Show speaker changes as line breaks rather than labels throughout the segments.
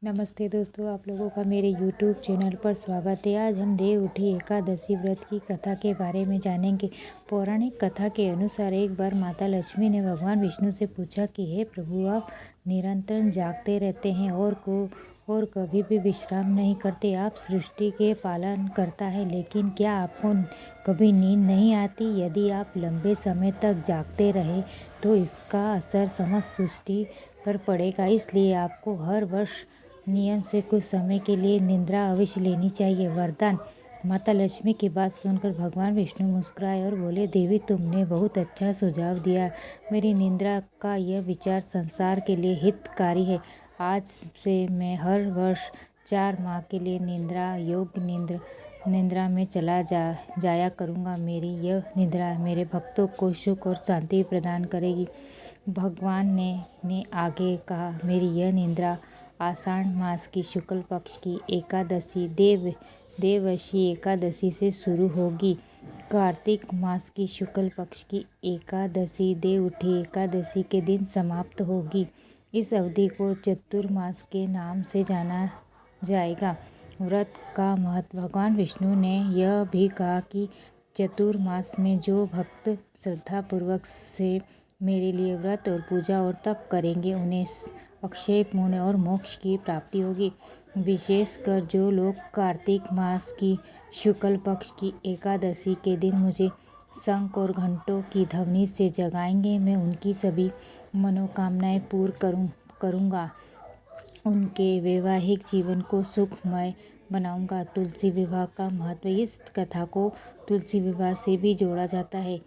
नमस्ते दोस्तों, आप लोगों का मेरे YouTube चैनल पर स्वागत है। आज हम देव उठी एकादशी व्रत की कथा के बारे में जानेंगे। पौराणिक कथा के अनुसार एक बार माता लक्ष्मी ने भगवान विष्णु से पूछा कि हे प्रभु, आप निरंतर जागते रहते हैं और कभी भी विश्राम नहीं करते। आप सृष्टि के पालन करता है, लेकिन क्या आपको कभी नींद नहीं आती? यदि आप लंबे समय तक जागते रहे तो इसका असर समस्त सृष्टि पर पड़ेगा। इसलिए आपको हर वर्ष नियम से कुछ समय के लिए निद्रा अवश्य लेनी चाहिए। वरदान। माता लक्ष्मी की बात सुनकर भगवान विष्णु मुस्कुराए और बोले, देवी, तुमने बहुत अच्छा सुझाव दिया। मेरी निद्रा का यह विचार संसार के लिए हितकारी है। आज से मैं हर वर्ष 4 माह के लिए निद्रा योग्य निद्रा में चला जाया करूँगा। मेरी यह निद्रा मेरे भक्तों को सुख और शांति प्रदान करेगी। भगवान ने आगे कहा, मेरी यह निद्रा आषाढ़ मास की शुक्ल पक्ष की एकादशी देवशी एकादशी से शुरू होगी। कार्तिक मास की शुक्ल पक्ष की एकादशी देव उठी एकादशी के दिन समाप्त होगी। इस अवधि को चतुर्मास के नाम से जाना जाएगा। व्रत का महत्व। भगवान विष्णु ने यह भी कहा कि चतुर्मास में जो भक्त श्रद्धापूर्वक से मेरे लिए व्रत और पूजा और तप करेंगे, उन्हें अक्षय पुण्य और मोक्ष की प्राप्ति होगी। विशेषकर जो लोग कार्तिक मास की शुक्ल पक्ष की एकादशी के दिन मुझे शंख और घंटों की ध्वनि से जगाएंगे, मैं उनकी सभी मनोकामनाएं पूर्ण करूँगा। उनके वैवाहिक जीवन को सुखमय बनाऊंगा। तुलसी विवाह का महत्व। इस कथा को तुलसी विवाह से भी जोड़ा जाता है।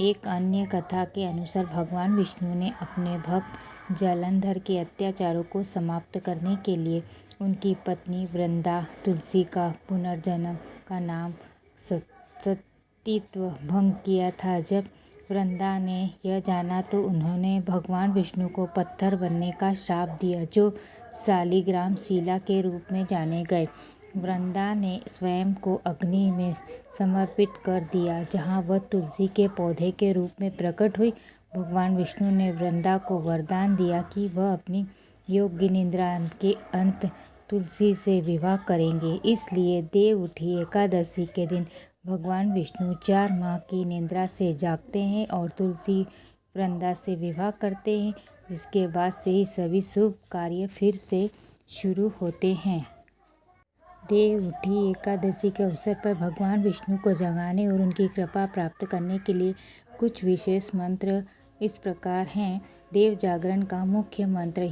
एक अन्य कथा के अनुसार भगवान विष्णु ने अपने भक्त जालंधर के अत्याचारों को समाप्त करने के लिए उनकी पत्नी वृंदा तुलसी का पुनर्जन्म का नाम सतीत्व भंग किया था। जब वृंदा ने यह जाना तो उन्होंने भगवान विष्णु को पत्थर बनने का श्राप दिया, जो शालिग्राम शिला के रूप में जाने गए। वृंदा ने स्वयं को अग्नि में समर्पित कर दिया, जहाँ वह तुलसी के पौधे के रूप में प्रकट हुई। भगवान विष्णु ने वृंदा को वरदान दिया कि वह अपनी योग्य निद्रा के अंत तुलसी से विवाह करेंगे। इसलिए देव उठी एकादशी के दिन भगवान विष्णु 4 माह की निद्रा से जागते हैं और तुलसी वृंदा से विवाह करते हैं, जिसके बाद से ही सभी शुभ कार्य फिर से शुरू होते हैं। देव उठी एकादशी के अवसर पर भगवान विष्णु को जगाने और उनकी कृपा प्राप्त करने के लिए कुछ विशेष मंत्र इस प्रकार हैं। देव जागरण का मुख्य मंत्र।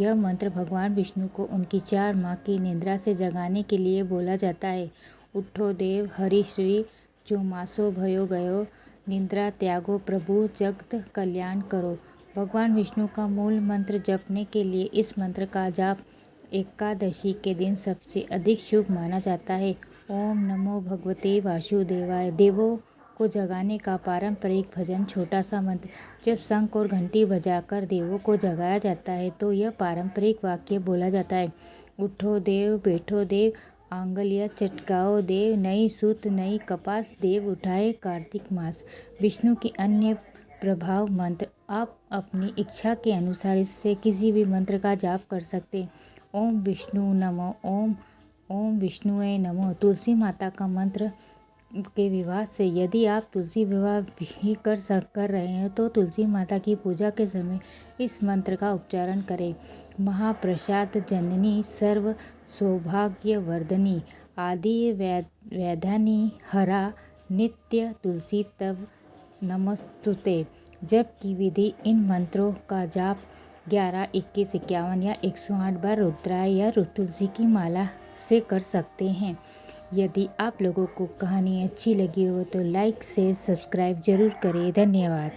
यह मंत्र भगवान विष्णु को उनकी 4 माह की निद्रा से जगाने के लिए बोला जाता है। उठो देव हरि श्री चौमासो भयो गयो, निद्रा त्यागो प्रभु जगत कल्याण करो। भगवान विष्णु का मूल मंत्र जपने के लिए इस मंत्र का जाप एकादशी के दिन सबसे अधिक शुभ माना जाता है। ओम नमो भगवते वासुदेवाय। देवों को जगाने का पारंपरिक भजन छोटा सा मंत्र। जब शंख और घंटी बजाकर देवों को जगाया जाता है तो यह पारंपरिक वाक्य बोला जाता है। उठो देव, बैठो देव, आंगल्य चटकाओ देव, नई सूत नई कपास, देव उठाए कार्तिक मास। विष्णु की अन्य प्रभाव मंत्र। आप अपनी इच्छा के अनुसार इससे किसी भी मंत्र का जाप कर सकते। ओम विष्णु नमो, ओम विष्णुए नमो। तुलसी माता का मंत्र के विवाह से। यदि आप तुलसी विवाह भी कर रहे हैं तो तुलसी माता की पूजा के समय इस मंत्र का उच्चारण करें। महाप्रसाद जननी सर्व सौभाग्य वर्धनी, आदि वैधानी हरा, नित्य तुलसी तब नमस्तुते। जप की विधि। इन मंत्रों का जाप 11, 21, 51 या 108 बार रुद्राय या तुलसी की माला से कर सकते हैं। यदि आप लोगों को कहानी अच्छी लगी हो तो लाइक से सब्सक्राइब जरूर करें। धन्यवाद।